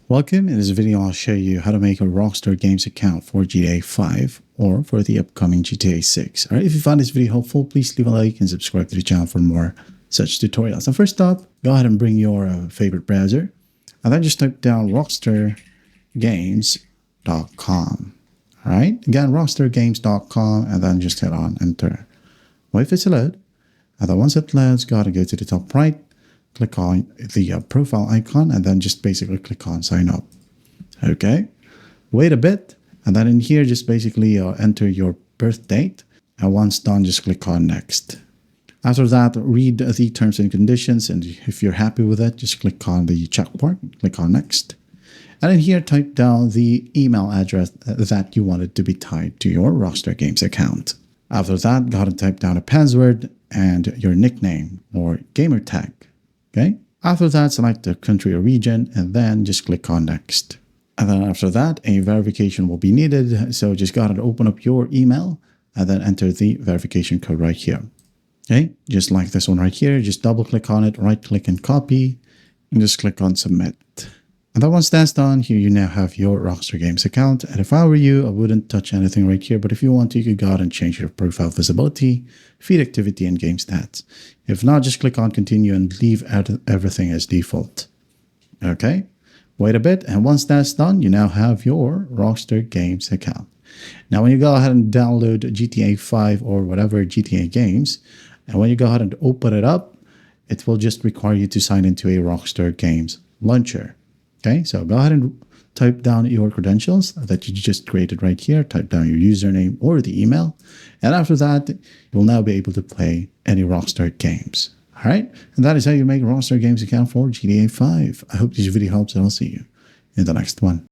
Welcome. In this video, I'll show you how to make a Rockstar Games account for GTA 5 or for the upcoming GTA 6. Alright, if you found this video helpful, please leave a like and subscribe to the channel for more such tutorials. So first up, go ahead and bring your favorite browser and then just type down rockstargames.com. Alright, again, rockstargames.com and then just hit on enter. Wait for it to load. And then once it loads, go ahead and go to the top right. Click on the profile icon and then just basically click on sign up. Okay, wait a bit and then in here just basically enter your birth date, and once done just click on next. After that, read the terms and conditions, and if you're happy with it, just click on the check mark, click on next, and in here type down the email address that you wanted to be tied to your Rockstar Games account. After that, go ahead and type down a password and your nickname or gamer tag. Okay. After that, select the country or region and then just click on next. And then after that, a verification will be needed. So just go ahead and open up your email and then enter the verification code right here. Okay. Just like this one right here, just double click on it, right click and copy and just click on submit. And then once that's done, here you now have your Rockstar Games account. And if I were you, I wouldn't touch anything right here. But if you want to, you could go ahead and change your profile visibility, feed activity, and game stats. If not, just click on continue and leave everything as default. Okay, wait a bit. And once that's done, you now have your Rockstar Games account. Now, when you go ahead and download GTA 5 or whatever GTA games, and when you go ahead and open it up, it will just require you to sign into a Rockstar Games launcher. Okay, so go ahead and type down your credentials that you just created right here. Type down your username or the email. And after that, you'll now be able to play any Rockstar games. All right, and that is how you make a Rockstar Games account for GTA 5. I hope this video helps and I'll see you in the next one.